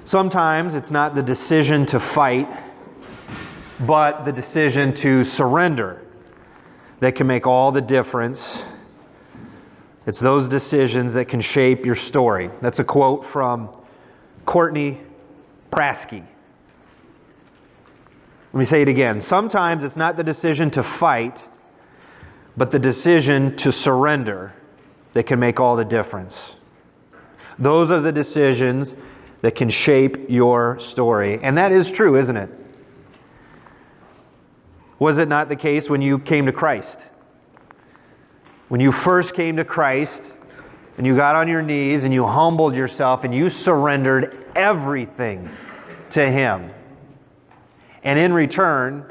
Sometimes it's not the decision to fight, but the decision to surrender that can make all the difference. It's those decisions that can shape your story. That's a quote from Courtney Praske. Let me say it again. Sometimes it's not the decision to fight, but the decision to surrender that can make all the difference. Those are the decisions that can shape your story. And that is true, isn't it? Was it not the case when you came to Christ? When you first came to Christ and you got on your knees and you humbled yourself and you surrendered everything to Him. And in return,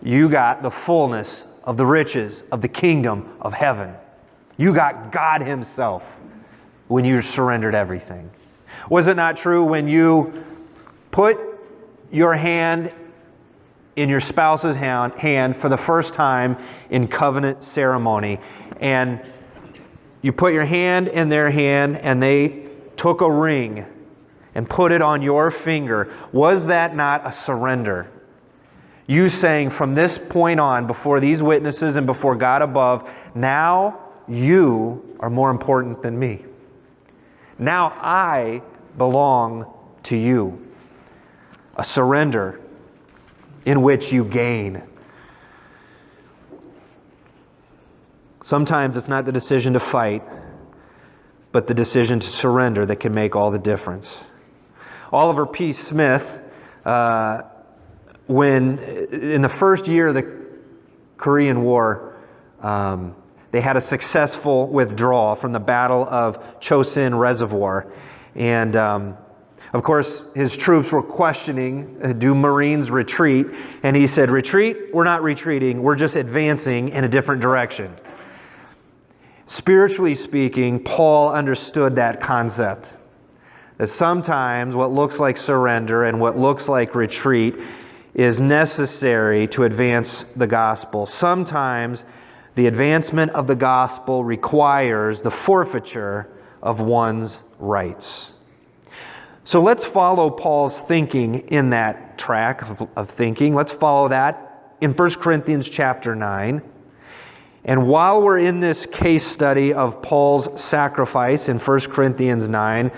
you got the fullness of the riches of the kingdom of heaven. You got God Himself when you surrendered everything. Was it not true when you put your hand in your spouse's hand for the first time in covenant ceremony, and you put your hand in their hand and they took a ring and put it on your finger? Was that not a surrender? You saying, from this point on, before these witnesses and before God above, now you are more important than me. Now I belong to you. A surrender in which you gain. Sometimes it's not the decision to fight, but the decision to surrender that can make all the difference. Oliver P. Smith, when in the first year of the Korean War, they had a successful withdrawal from the Battle of Chosin Reservoir. And of course, his troops were questioning, do Marines retreat? And he said, retreat? We're not retreating. We're just advancing in a different direction. Spiritually speaking, Paul understood that concept. That sometimes what looks like surrender and what looks like retreat is necessary to advance the gospel. Sometimes the advancement of the gospel requires the forfeiture of one's rights. So let's follow Paul's thinking in that track of thinking. Let's follow that in 1 Corinthians chapter 9. And while we're in this case study of Paul's sacrifice in 1 Corinthians 9,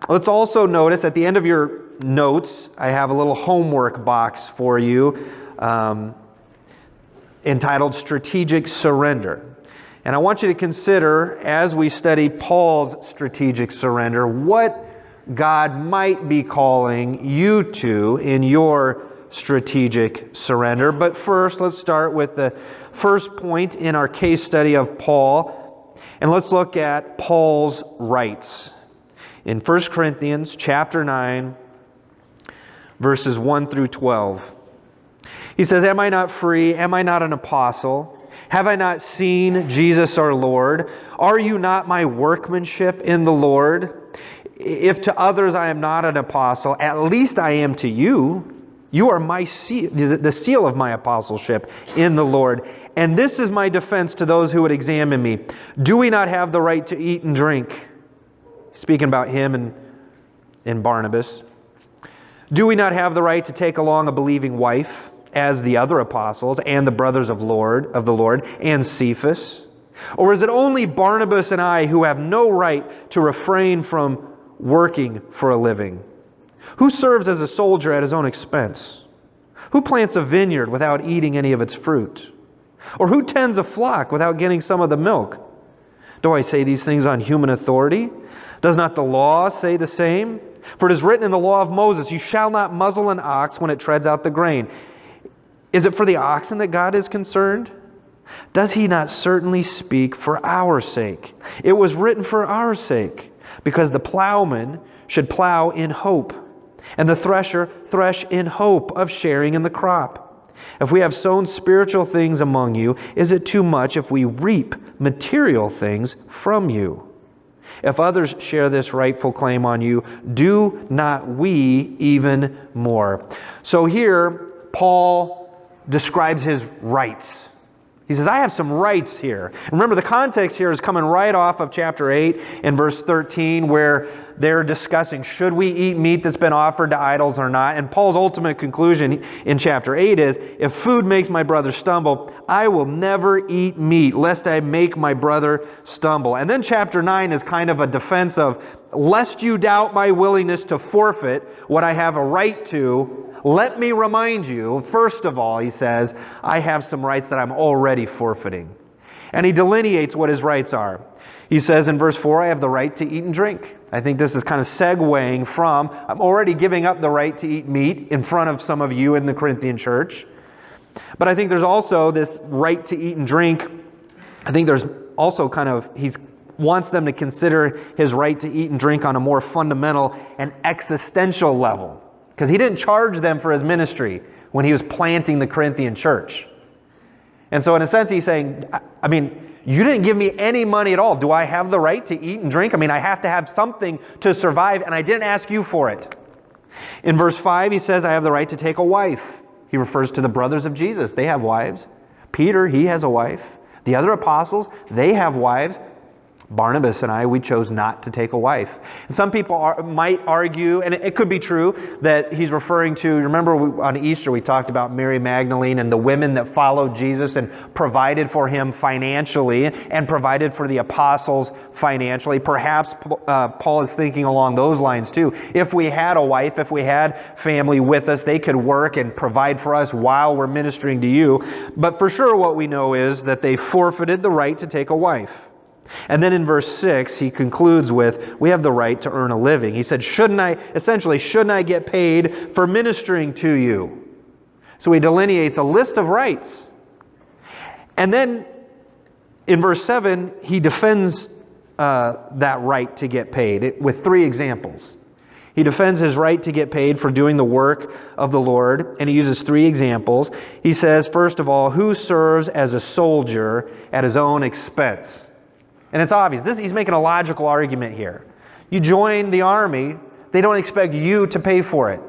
let's also notice at the end of your notes, I have a little homework box for you entitled Strategic Surrender. And I want you to consider, as we study Paul's strategic surrender, what God might be calling you to in your strategic surrender. But first, let's start with the first point in our case study of Paul, and let's look at Paul's rights. In 1 Corinthians chapter 9, verses 1 through 12. He says, Am I not free? Am I not an apostle? Have I not seen Jesus our Lord? Are you not my workmanship in the Lord? If to others I am not an apostle, at least I am to you. You are my seal, the seal of my apostleship in the Lord. And this is my defense to those who would examine me. Do we not have the right to eat and drink? Speaking about him and Barnabas. Do we not have the right to take along a believing wife, as the other apostles and the brothers of the Lord and Cephas? Or is it only Barnabas and I who have no right to refrain from working for a living? Who serves as a soldier at his own expense? Who plants a vineyard without eating any of its fruit? Or who tends a flock without getting some of the milk? Do I say these things on human authority? Does not the law say the same? For it is written in the law of Moses, you shall not muzzle an ox when it treads out the grain. Is it for the oxen that God is concerned? Does He not certainly speak for our sake? It was written for our sake, because the plowman should plow in hope, and the thresher thresh in hope of sharing in the crop. If we have sown spiritual things among you, is it too much if we reap material things from you? If others share this rightful claim on you, do not we even more? So here, Paul describes his rights. He says, I have some rights here. Remember, the context here is coming right off of chapter 8 and verse 13, where they're discussing, should we eat meat that's been offered to idols or not? And Paul's ultimate conclusion in chapter 8 is, if food makes my brother stumble, I will never eat meat, lest I make my brother stumble. And then chapter 9 is kind of a defense of, lest you doubt my willingness to forfeit what I have a right to, let me remind you, first of all, he says, I have some rights that I'm already forfeiting. And he delineates what his rights are. He says in verse 4, I have the right to eat and drink. I think this is kind of segueing from, I'm already giving up the right to eat meat in front of some of you in the Corinthian church. But I think there's also this right to eat and drink. I think there's also kind of, he wants them to consider his right to eat and drink on a more fundamental and existential level. Because he didn't charge them for his ministry when he was planting the Corinthian church. And so in a sense he's saying, I mean, you didn't give me any money at all. Do I have the right to eat and drink? I mean, I have to have something to survive, and I didn't ask you for it. In verse 5 he says, I have the right to take a wife. He refers to the brothers of Jesus. They have wives. Peter, he has a wife. The other apostles, they have wives. Barnabas and I, we chose not to take a wife. And some people might argue, and it could be true, that he's referring to, remember on Easter we talked about Mary Magdalene and the women that followed Jesus and provided for him financially and provided for the apostles financially. Perhaps Paul is thinking along those lines too. If we had a wife, if we had family with us, they could work and provide for us while we're ministering to you. But for sure what we know is that they forfeited the right to take a wife. And then in verse 6, he concludes with, we have the right to earn a living. He said, shouldn't I get paid for ministering to you? So he delineates a list of rights. And then in verse 7, he defends that right to get paid with 3 examples. He defends his right to get paid for doing the work of the Lord, and he uses 3 examples. He says, first of all, who serves as a soldier at his own expense? And it's obvious. He's making a logical argument here. You join the army, they don't expect you to pay for it.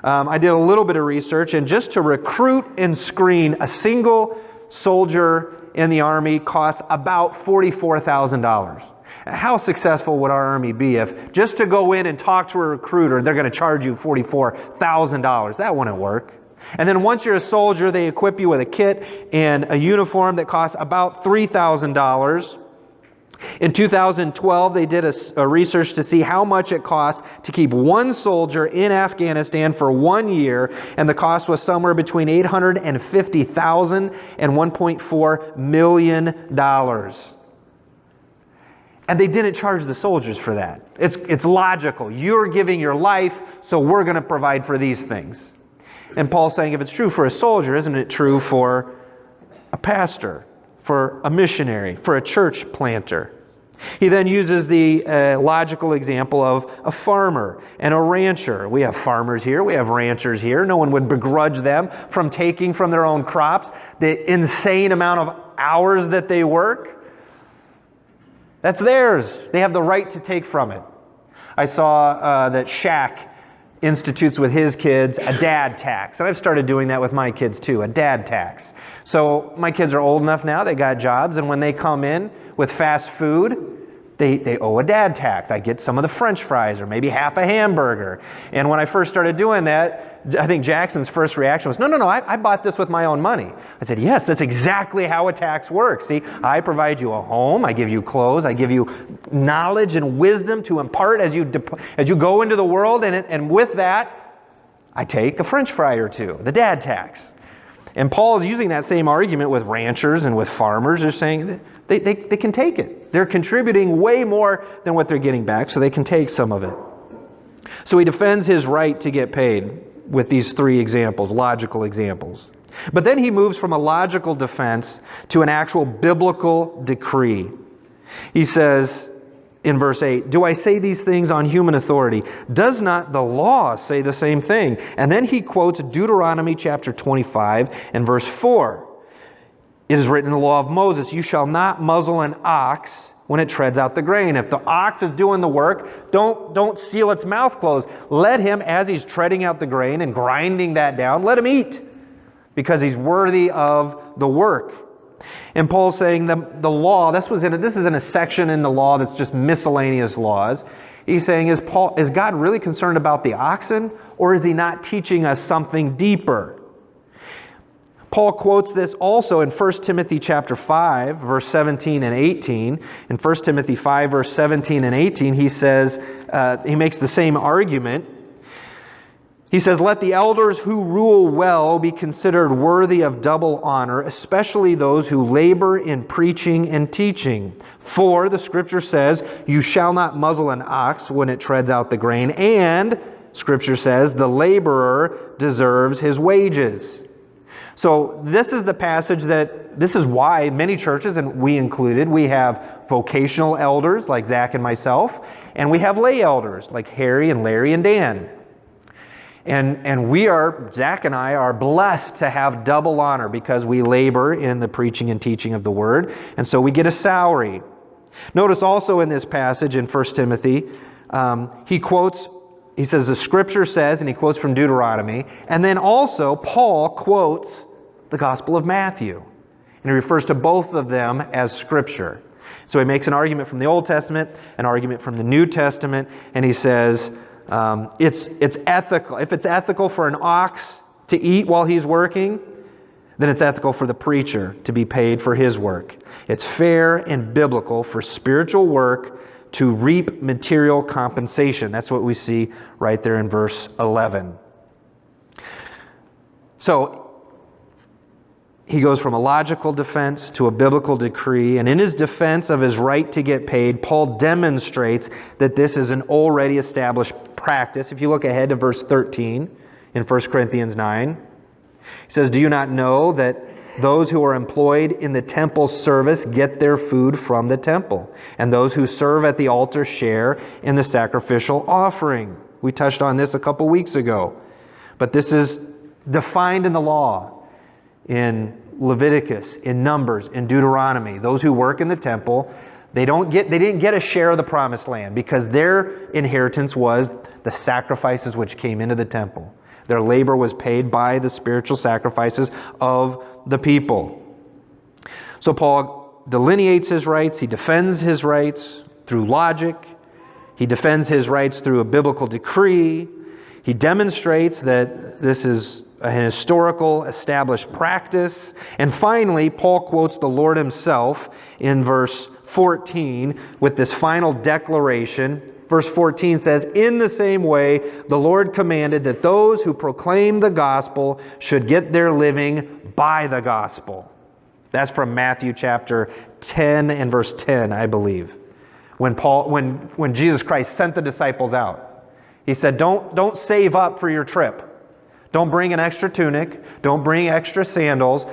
I did a little bit of research, and just to recruit and screen a single soldier in the army costs about $44,000. How successful would our army be if just to go in and talk to a recruiter, they're going to charge you $44,000? That wouldn't work. And then once you're a soldier, they equip you with a kit and a uniform that costs about $3,000. In 2012, they did a research to see how much it costs to keep one soldier in Afghanistan for 1 year, and the cost was somewhere between $850,000 and $1.4 million. And they didn't charge the soldiers for that. It's logical. You're giving your life, so we're going to provide for these things. And Paul's saying if it's true for a soldier, isn't it true for a pastor, for a missionary, for a church planter? He then uses the logical example of a farmer and a rancher. We have farmers here, we have ranchers here. No one would begrudge them from taking from their own crops the insane amount of hours that they work. That's theirs. They have the right to take from it. I saw that Shaq institutes with his kids a dad tax. And I've started doing that with my kids too, a dad tax. So my kids are old enough now, they got jobs, and when they come in with fast food, they owe a dad tax. I get some of the French fries or maybe half a hamburger. And when I first started doing that, I think Jackson's first reaction was, no, I bought this with my own money. I said, yes, that's exactly how a tax works. See, I provide you a home, I give you clothes, I give you knowledge and wisdom to impart as you go into the world, and with that, I take a French fry or two, the dad tax. And Paul is using that same argument with ranchers and with farmers. They're saying they can take it. They're contributing way more than what they're getting back, so they can take some of it. So he defends his right to get paid with these 3 examples, logical examples. But then he moves from a logical defense to an actual biblical decree. He says in verse 8, do I say these things on human authority? Does not the law say the same thing? And then he quotes Deuteronomy chapter 25 and verse 4. It is written in the law of Moses, you shall not muzzle an ox when it treads out the grain. If the ox is doing the work, don't seal its mouth closed. Let him, as he's treading out the grain and grinding that down, let him eat, because he's worthy of the work. And Paul's saying the law, this is in a section in the law that's just miscellaneous laws. He's saying, is God really concerned about the oxen, or is he not teaching us something deeper? Paul quotes this also in 1 Timothy chapter 5, verse 17 and 18. In 1 Timothy 5, verse 17 and 18, he says, he makes the same argument. He says, "Let the elders who rule well be considered worthy of double honor, especially those who labor in preaching and teaching. For the Scripture says, you shall not muzzle an ox when it treads out the grain, and Scripture says, the laborer deserves his wages." So this is the passage this is why many churches, and we included, we have vocational elders like Zach and myself, and we have lay elders like Harry and Larry and Dan. And Zach and I are blessed to have double honor because we labor in the preaching and teaching of the Word, and so we get a salary. Notice also in this passage in 1 Timothy, he says the Scripture says, and he quotes from Deuteronomy, and then also Paul quotes the Gospel of Matthew. And he refers to both of them as Scripture. So he makes an argument from the Old Testament, an argument from the New Testament, and he says, it's ethical. If it's ethical for an ox to eat while he's working, then it's ethical for the preacher to be paid for his work. It's fair and biblical for spiritual work to reap material compensation. That's what we see right there in verse 11. So he goes from a logical defense to a biblical decree, and in his defense of his right to get paid, Paul demonstrates that this is an already established practice. If you look ahead to verse 13 in 1 Corinthians 9, he says, "Do you not know that those who are employed in the temple service get their food from the temple, and those who serve at the altar share in the sacrificial offering?" We touched on this a couple weeks ago. But this is defined in the law, in Leviticus, in Numbers, in Deuteronomy. Those who work in the temple, they didn't get a share of the promised land because their inheritance was the sacrifices which came into the temple. Their labor was paid by the spiritual sacrifices of the people. So Paul delineates his rights. He defends his rights through logic. He defends his rights through a biblical decree. He demonstrates that this is an historical established practice. And finally, Paul quotes the Lord himself in verse 14 with this final declaration. Verse 14 says, "In the same way, the Lord commanded that those who proclaim the gospel should get their living by the gospel." That's from Matthew chapter 10 and verse 10, I believe. When Jesus Christ sent the disciples out, he said, don't save up for your trip. Don't bring an extra tunic. Don't bring extra sandals.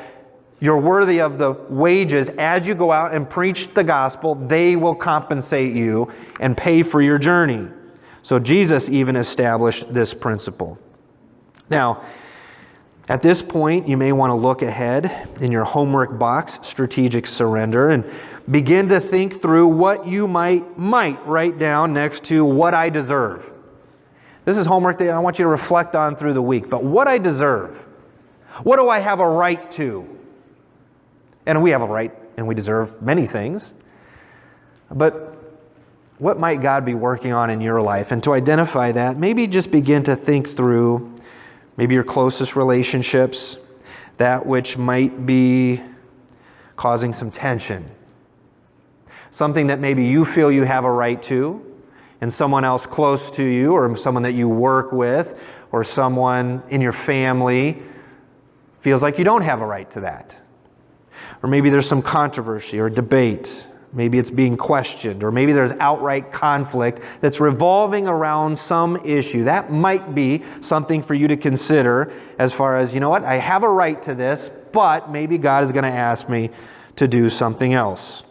You're worthy of the wages. As you go out and preach the gospel, they will compensate you and pay for your journey. So Jesus even established this principle. Now, at this point, you may want to look ahead in your homework box, strategic surrender, and begin to think through what you might write down next to what I deserve. This is homework that I want you to reflect on through the week. But what I deserve. What do I have a right to? And we have a right and we deserve many things. But what might God be working on in your life? And to identify that, maybe just begin to think through maybe your closest relationships, that which might be causing some tension. Something that maybe you feel you have a right to, and someone else close to you, or someone that you work with, or someone in your family feels like you don't have a right to that. Or maybe there's some controversy or debate. Maybe it's being questioned, or maybe there's outright conflict that's revolving around some issue. That might be something for you to consider as far as, you know what, I have a right to this, but maybe God is going to ask me to do something else.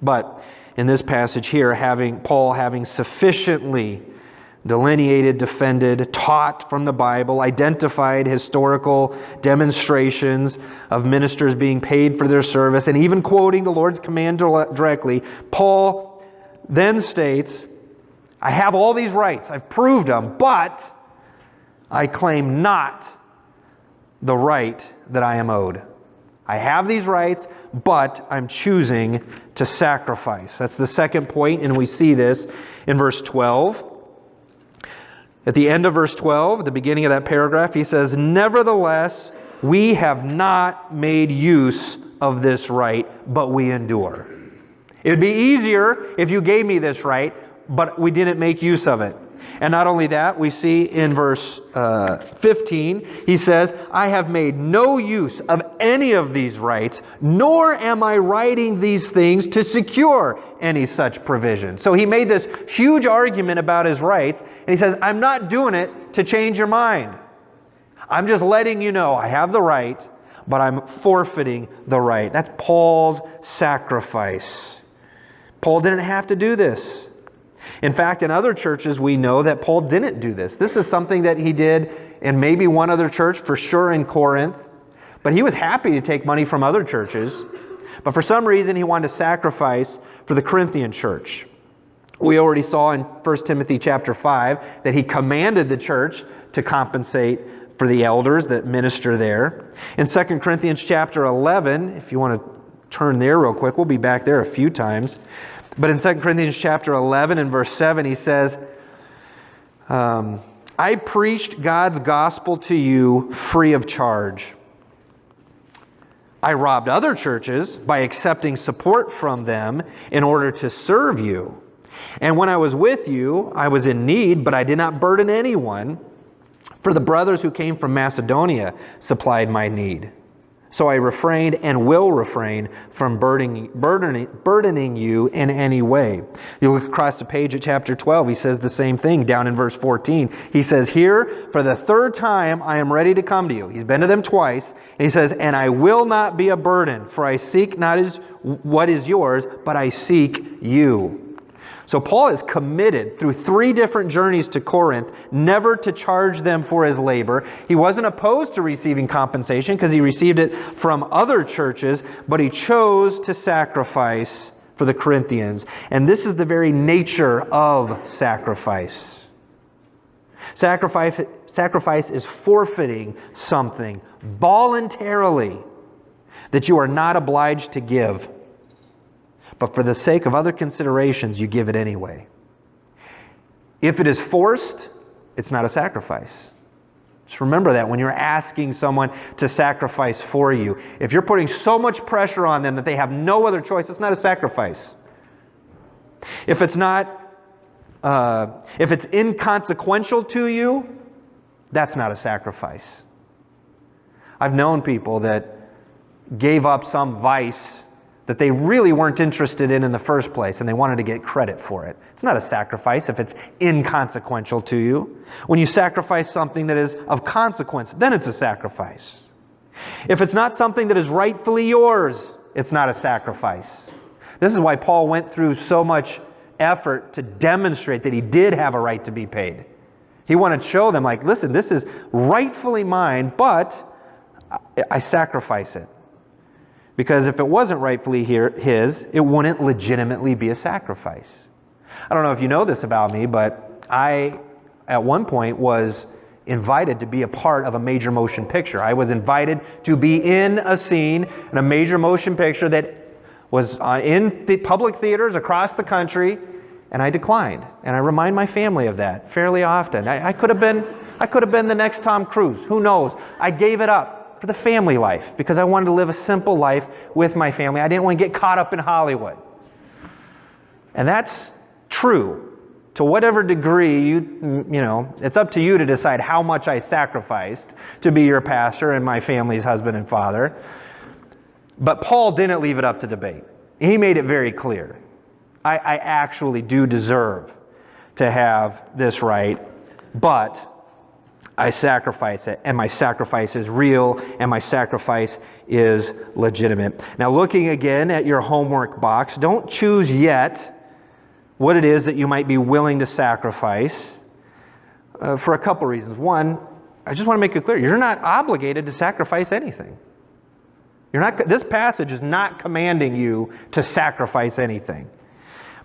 But in this passage here, Paul having sufficiently delineated, defended, taught from the Bible, identified historical demonstrations of ministers being paid for their service, and even quoting the Lord's command directly, Paul then states, I have all these rights, I've proved them, but I claim not the right that I am owed. I have these rights, but I'm choosing to sacrifice. That's the second point, and we see this in verse 12. At the end of verse 12, at the beginning of that paragraph, he says, "Nevertheless, we have not made use of this right, but we endure." It would be easier if you gave me this right, but we didn't make use of it. And not only that, we see in verse 15, he says, "I have made no use of any of these rights, nor am I writing these things to secure any such provision." So he made this huge argument about his rights, and he says, "I'm not doing it to change your mind. I'm just letting you know I have the right, but I'm forfeiting the right." That's Paul's sacrifice. Paul didn't have to do this. In fact, in other churches, we know that Paul didn't do this. This is something that he did in maybe one other church, for sure in Corinth. But he was happy to take money from other churches. But for some reason, he wanted to sacrifice for the Corinthian church. We already saw in 1 Timothy chapter 5 that he commanded the church to compensate for the elders that minister there. In 2 Corinthians chapter 11, if you want to turn there real quick, we'll be back there a few times. But in 2 Corinthians chapter 11 and verse 7, he says, "I preached God's gospel to you free of charge. I robbed other churches by accepting support from them in order to serve you. And when I was with you, I was in need, but I did not burden anyone, for the brothers who came from Macedonia supplied my need. So I refrained and will refrain from burdening you in any way." You look across the page at chapter 12, he says the same thing down in verse 14. He says, "Here, for the third time, I am ready to come to you." He's been to them twice. And he says, "And I will not be a burden, for I seek not what is yours, but I seek you." So Paul is committed through 3 different journeys to Corinth never to charge them for his labor. He wasn't opposed to receiving compensation because he received it from other churches, but he chose to sacrifice for the Corinthians. And this is the very nature of sacrifice. Sacrifice is forfeiting something voluntarily that you are not obliged to give. But for the sake of other considerations, you give it anyway. If it is forced, it's not a sacrifice. Just remember that when you're asking someone to sacrifice for you. If you're putting so much pressure on them that they have no other choice, it's not a sacrifice. If it's inconsequential to you, that's not a sacrifice. I've known people that gave up some vice that they really weren't interested in the first place, and they wanted to get credit for it. It's not a sacrifice if it's inconsequential to you. When you sacrifice something that is of consequence, then it's a sacrifice. If it's not something that is rightfully yours, it's not a sacrifice. This is why Paul went through so much effort to demonstrate that he did have a right to be paid. He wanted to show them, like, listen, this is rightfully mine, but I sacrifice it. Because if it wasn't rightfully his, it wouldn't legitimately be a sacrifice. I don't know if you know this about me, but I, at one point, was invited to be a part of a major motion picture. I was invited to be in a scene in a major motion picture that was in the public theaters across the country, and I declined. And I remind my family of that fairly often. I could have been the next Tom Cruise. Who knows? I gave it up for the family life because I wanted to live a simple life with my family. I didn't want to get caught up in Hollywood. And that's true. To whatever degree, you know, it's up to you to decide how much I sacrificed to be your pastor and my family's husband and father. But Paul didn't leave it up to debate. He made it very clear. I actually do deserve to have this right, but I sacrifice it, and my sacrifice is real, and my sacrifice is legitimate. Now, looking again at your homework box, don't choose yet what it is that you might be willing to sacrifice for a couple reasons. One, I just want to make it clear, you're not obligated to sacrifice anything. This passage is not commanding you to sacrifice anything.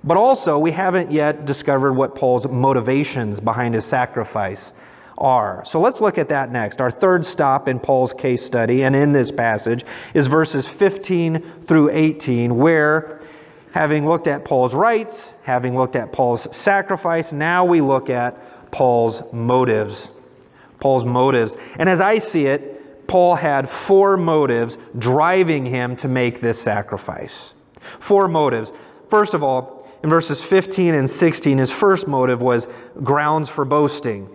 But also, we haven't yet discovered what Paul's motivations behind his sacrifice are. So let's look at that next. Our third stop in Paul's case study and in this passage is verses 15 through 18, where, having looked at Paul's rights, having looked at Paul's sacrifice, now we look at Paul's motives. Paul's motives. And as I see it, Paul had 4 motives driving him to make this sacrifice. 4 motives. First of all, in verses 15 and 16, his first motive was grounds for boasting.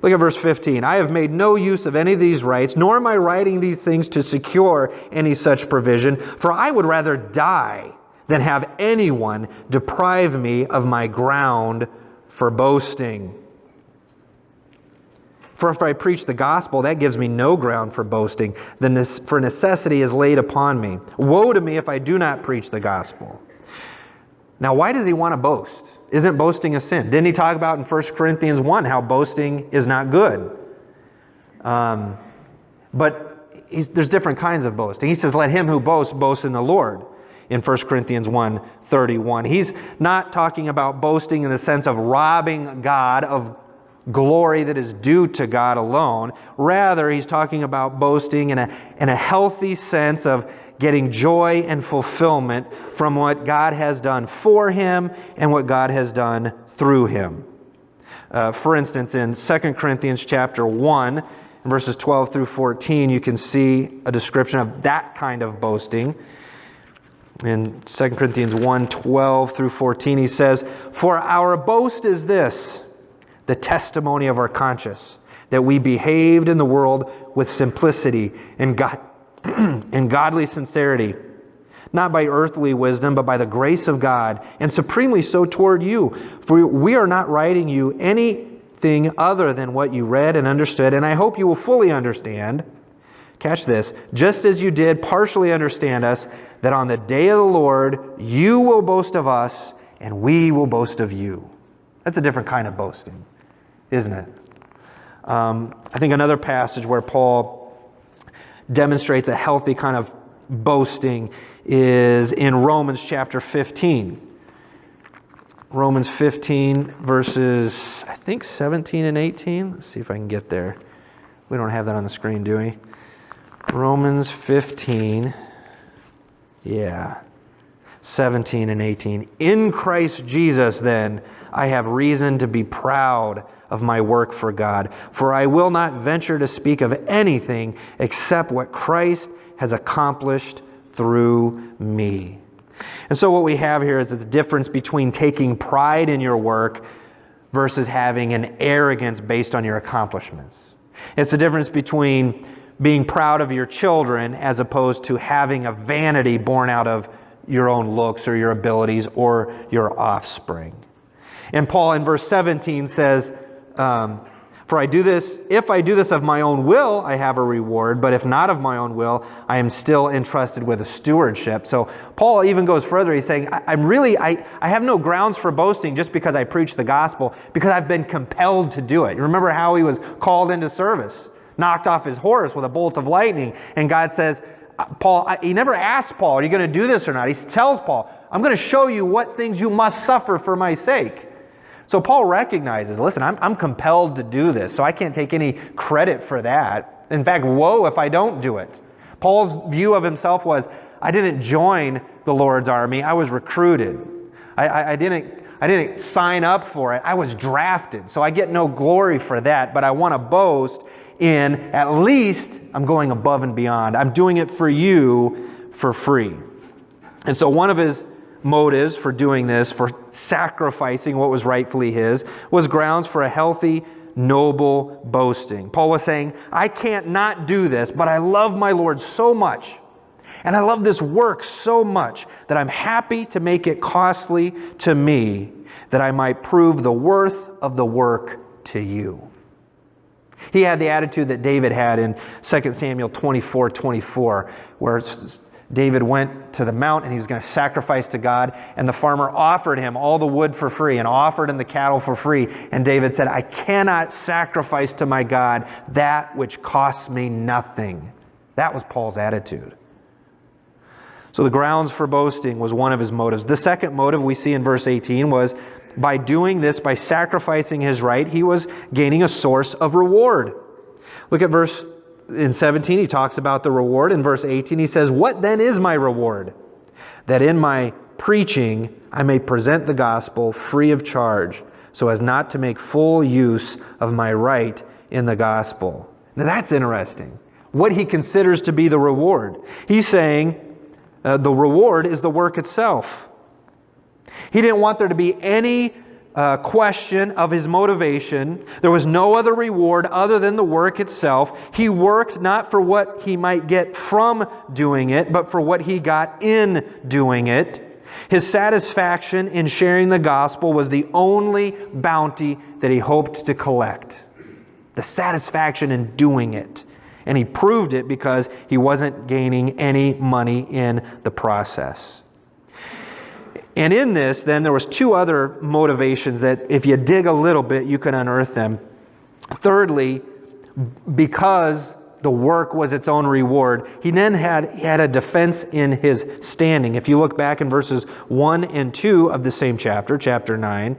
Look at verse 15. I have made no use of any of these rights, nor am I writing these things to secure any such provision, for I would rather die than have anyone deprive me of my ground for boasting. For if I preach the gospel, that gives me no ground for boasting, for necessity is laid upon me. Woe to me if I do not preach the gospel. Now, why does he want to boast? Isn't boasting a sin? Didn't he talk about in 1 Corinthians 1 how boasting is not good? But there's different kinds of boasting. He says, let him who boasts, boast in the Lord, in 1 Corinthians 1:31. He's not talking about boasting in the sense of robbing God of glory that is due to God alone. Rather, he's talking about boasting in a healthy sense of getting joy and fulfillment from what God has done for him and what God has done through him. For instance, in 2 Corinthians chapter 1, verses 12 through 14, you can see a description of that kind of boasting. In 2 Corinthians 1, 12 through 14, he says, for our boast is this, the testimony of our conscience, that we behaved in the world with simplicity and godly sincerity, not by earthly wisdom, but by the grace of God, and supremely so toward you. For we are not writing you anything other than what you read and understood, and I hope you will fully understand, catch this, just as you did partially understand us, that on the day of the Lord you will boast of us, and we will boast of you. That's a different kind of boasting, isn't it? I think another passage where Paul demonstrates a healthy kind of boasting is in Romans chapter 15. Romans 15 verses, I think 17 and 18. Let's see if I can get there. We don't have that on the screen, do we? Romans 15. Yeah. 17 and 18. In Christ Jesus, then, I have reason to be proud of my work for God. For I will not venture to speak of anything except what Christ has accomplished through me. And so what we have here is the difference between taking pride in your work versus having an arrogance based on your accomplishments. It's the difference between being proud of your children as opposed to having a vanity born out of your own looks or your abilities or your offspring. And Paul in verse 17 says, for I do this, if I do this of my own will, I have a reward, but if not of my own will, I am still entrusted with a stewardship. So Paul even goes further. He's saying, I have no grounds for boasting just because I preach the gospel, because I've been compelled to do it. You remember how he was called into service, knocked off his horse with a bolt of lightning, and God says, Paul, he never asked Paul, are you going to do this or not? He tells Paul, I'm going to show you what things you must suffer for my sake. So Paul recognizes, listen, I'm compelled to do this, so I can't take any credit for that. In fact, woe if I don't do it. Paul's view of himself was, I didn't join the Lord's army, I was recruited. I didn't sign up for it, I was drafted. So I get no glory for that, but I want to boast in at least I'm going above and beyond. I'm doing it for you for free. And so one of his motives for doing this, for sacrificing what was rightfully his, was grounds for a healthy, noble boasting. Paul was saying, I can't not do this, but I love my Lord so much, and I love this work so much, that I'm happy to make it costly to me, that I might prove the worth of the work to you. He had the attitude that David had in 2 Samuel 24:24, where David went to the mount and he was going to sacrifice to God, and the farmer offered him all the wood for free and offered him the cattle for free. And David said, I cannot sacrifice to my God that which costs me nothing. That was Paul's attitude. So the grounds for boasting was one of his motives. The second motive we see in verse 18 was by doing this, by sacrificing his right, he was gaining a source of reward. Look at verse in 17, he talks about the reward. In verse 18, he says, "What then is my reward? That in my preaching I may present the gospel free of charge, so as not to make full use of my right in the gospel." Now that's interesting. What he considers to be the reward. He's saying the reward is the work itself. He didn't want there to be any question of his motivation. There was no other reward other than the work itself. He worked not for what he might get from doing it, but for what he got in doing it. His satisfaction in sharing the gospel was the only bounty that he hoped to collect. The satisfaction in doing it. And he proved it because he wasn't gaining any money in the process. And in this, then, there was two other motivations that if you dig a little bit, you can unearth them. Thirdly, because the work was its own reward, he then had a defense in his standing. If you look back in verses 1 and 2 of the same chapter, chapter 9,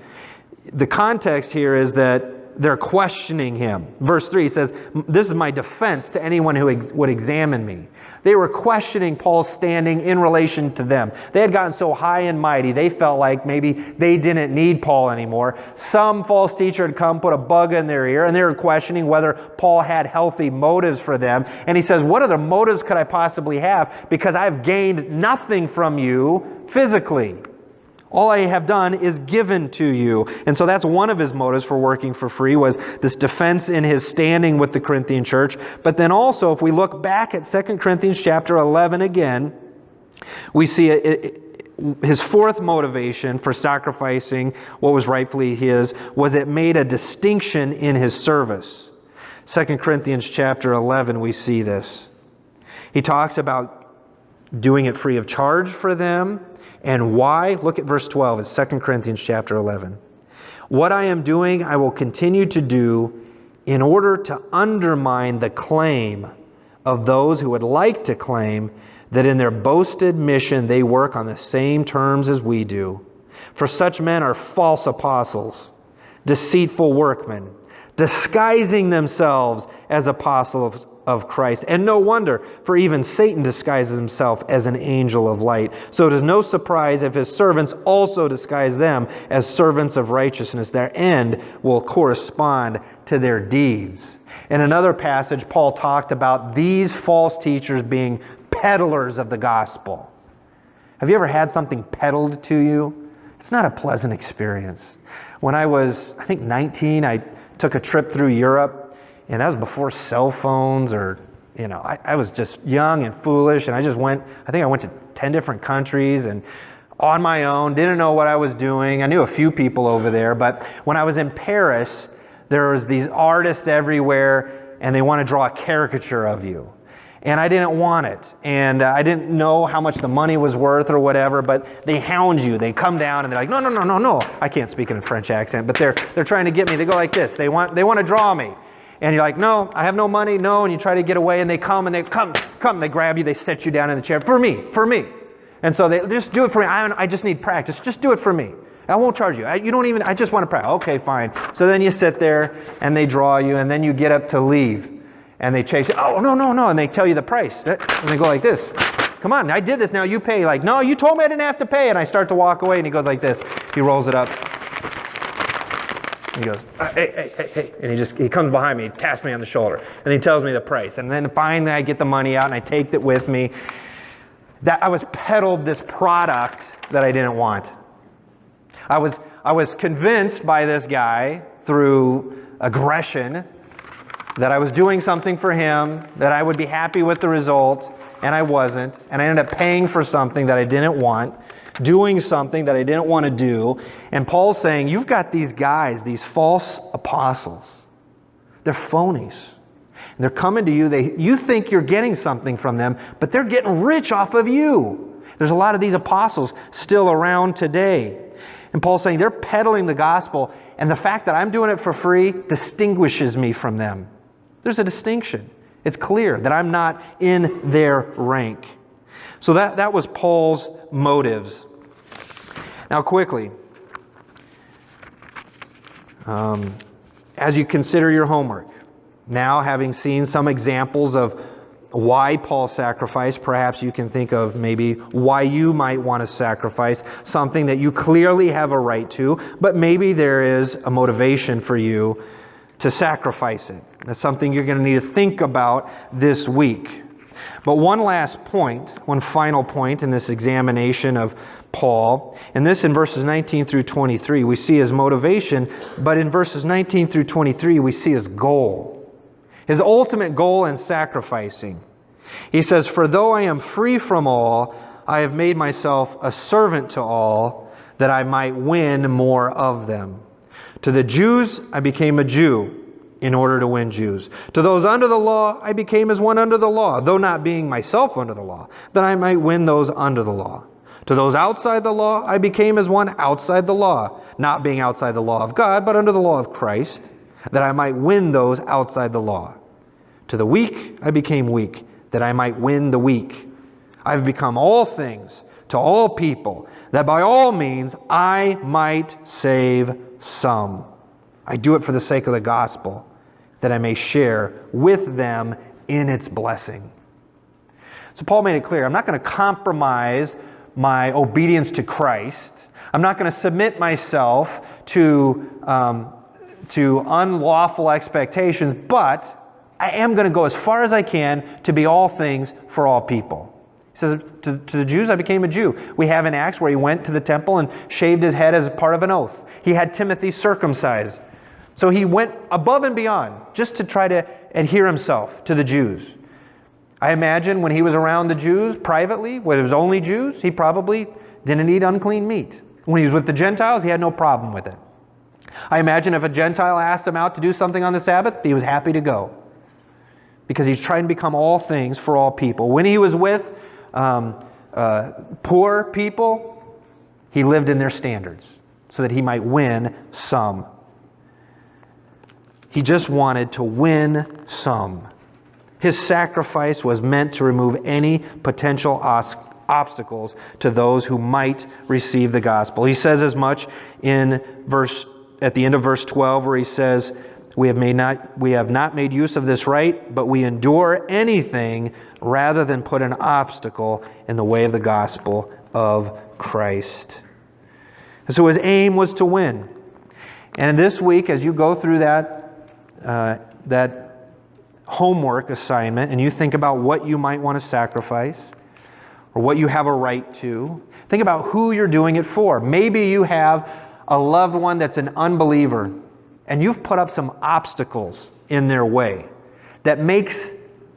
the context here is that they're questioning him. Verse 3 says, "This is my defense to anyone who would examine me." They were questioning Paul's standing in relation to them. They had gotten so high and mighty, they felt like maybe they didn't need Paul anymore. Some false teacher had come, put a bug in their ear, and they were questioning whether Paul had healthy motives for them. And he says, "What other motives could I possibly have? Because I've gained nothing from you physically. All I have done is given to you." And so that's one of his motives for working for free, was this defense in his standing with the Corinthian church. But then also, if we look back at 2 Corinthians chapter 11 again, we see his fourth motivation for sacrificing what was rightfully his was it made a distinction in his service. 2 Corinthians chapter 11, we see this. He talks about doing it free of charge for them. And why? Look at verse 12. It's 2 Corinthians chapter 11. "What I am doing, I will continue to do in order to undermine the claim of those who would like to claim that in their boasted mission they work on the same terms as we do. For such men are false apostles, deceitful workmen, disguising themselves as apostles of Christ. And no wonder, for even Satan disguises himself as an angel of light. So it is no surprise if his servants also disguise them as servants of righteousness. Their end will correspond to their deeds." In another passage, Paul talked about these false teachers being peddlers of the gospel. Have you ever had something peddled to you? It's not a pleasant experience. When I was, 19, I took a trip through Europe. And that was before cell phones or, I was just young and foolish. And I just went, I went to 10 different countries and on my own, didn't know what I was doing. I knew a few people over there. But when I was in Paris, there was these artists everywhere and they want to draw a caricature of you. And I didn't want it. And I didn't know how much the money was worth or whatever, but they hound you. They come down and they're like, no. I can't speak in a French accent, but they're trying to get me. They go like this. They want to draw me. And you're like, "No, I have no money, no." And you try to get away and they come, they grab you, they set you down in the chair. For me. And so they just do it for me. I just need practice. Just do it for me. I won't charge you. I just want to practice. Okay, fine. So then you sit there and they draw you and then you get up to leave. And they chase you. "Oh, no. And they tell you the price. And they go like this. "Come on, I did this, now you pay." Like, "No, you told me I didn't have to pay." And I start to walk away and he goes like this. He rolls it up. He goes, hey. And he comes behind me, he taps me on the shoulder, and he tells me the price. And then finally I get the money out and I take it with me. That I was peddled this product that I didn't want. I was convinced by this guy through aggression that I was doing something for him, that I would be happy with the result, and I wasn't. And I ended up paying for something that I didn't want, doing something that I didn't want to do. And Paul's saying, you've got these guys, these false apostles. They're phonies. And they're coming to you. You think you're getting something from them, but they're getting rich off of you. There's a lot of these apostles still around today. And Paul's saying they're peddling the gospel, and the fact that I'm doing it for free distinguishes me from them. There's a distinction. It's clear that I'm not in their rank. So that was Paul's motives. Now quickly, As you consider your homework, now having seen some examples of why Paul sacrificed, perhaps you can think of maybe why you might want to sacrifice something that you clearly have a right to, but maybe there is a motivation for you to sacrifice it. That's something you're going to need to think about this week. But one last point, one final point in this examination of Paul, and this in verses 19 through 23, we see his motivation, but in verses 19 through 23, we see his goal, his ultimate goal in sacrificing. He says, "For though I am free from all, I have made myself a servant to all, that I might win more of them. To the Jews I became a Jew, in order to win Jews. To those under the law, I became as one under the law, though not being myself under the law, that I might win those under the law. To those outside the law, I became as one outside the law, not being outside the law of God, but under the law of Christ, that I might win those outside the law. To the weak, I became weak, that I might win the weak. I have become all things to all people, that by all means I might save some. I do it for the sake of the gospel, that I may share with them in its blessing." So Paul made it clear, I'm not going to compromise my obedience to Christ. I'm not going to submit myself to unlawful expectations, but I am going to go as far as I can to be all things for all people. He says, to the Jews, I became a Jew. We have in Acts where he went to the temple and shaved his head as part of an oath. He had Timothy circumcised. So he went above and beyond just to try to adhere himself to the Jews. I imagine when he was around the Jews privately, where it was only Jews, he probably didn't eat unclean meat. When he was with the Gentiles, he had no problem with it. I imagine if a Gentile asked him out to do something on the Sabbath, he was happy to go, because he's trying to become all things for all people. When he was with poor people, he lived in their standards so that he might win some. He just wanted to win some. His sacrifice was meant to remove any potential obstacles to those who might receive the gospel. He says as much at the end of verse 12, where he says, we have not made use of this right, but we endure anything rather than put an obstacle in the way of the gospel of Christ. And so his aim was to win. And this week, as you go through that homework assignment and you think about what you might want to sacrifice or what you have a right to, think about who you're doing it for. Maybe you have a loved one that's an unbeliever and you've put up some obstacles in their way that makes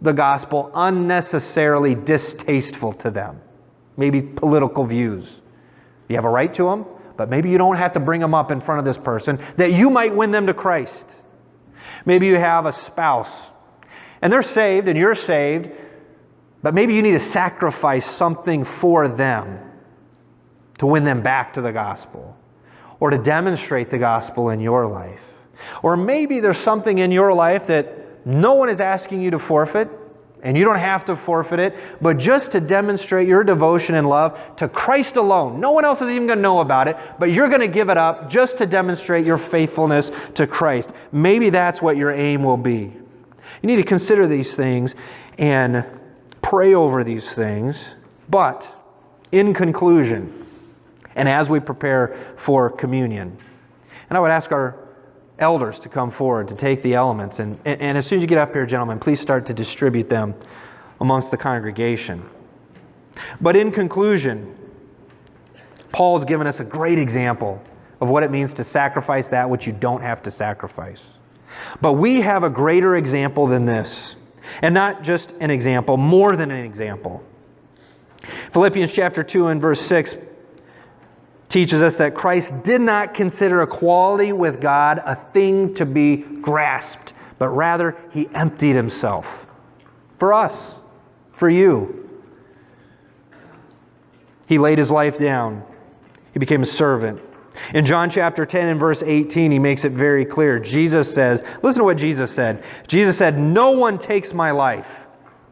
the gospel unnecessarily distasteful to them. Maybe political views. You have a right to them, but maybe you don't have to bring them up in front of this person, that you might win them to Christ. Maybe you have a spouse, and they're saved and you're saved, but maybe you need to sacrifice something for them to win them back to the gospel, or to demonstrate the gospel in your life. Or maybe there's something in your life that no one is asking you to forfeit, and you don't have to forfeit it, but just to demonstrate your devotion and love to Christ alone. No one else is even going to know about it, but you're going to give it up just to demonstrate your faithfulness to Christ. Maybe that's what your aim will be. You need to consider these things and pray over these things. But in conclusion, and as we prepare for communion, and I would ask our elders to come forward to take the elements. And as soon as you get up here, gentlemen, please start to distribute them amongst the congregation. But in conclusion, Paul's given us a great example of what it means to sacrifice that which you don't have to sacrifice. But we have a greater example than this. And not just an example, more than an example. Philippians chapter 2 and verse 6 teaches us that Christ did not consider equality with God a thing to be grasped, but rather he emptied himself. For us, for you. He laid his life down. He became a servant. In John chapter 10 and verse 18, he makes it very clear. Jesus says, listen to what Jesus said. Jesus said, "No one takes my life.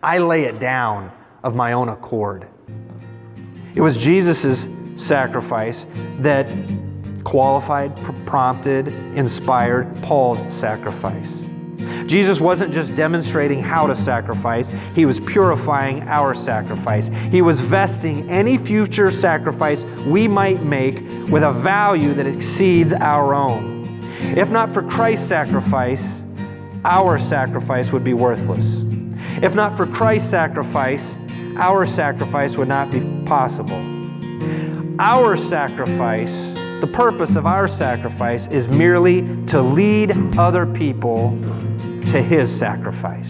I lay it down of my own accord." It was Jesus' sacrifice that qualified, prompted, inspired Paul's sacrifice. Jesus wasn't just demonstrating how to sacrifice, He was purifying our sacrifice. He was vesting any future sacrifice we might make with a value that exceeds our own. If not for Christ's sacrifice, our sacrifice would be worthless. If not for Christ's sacrifice, our sacrifice would not be possible. Our sacrifice, the purpose of our sacrifice, is merely to lead other people to His sacrifice.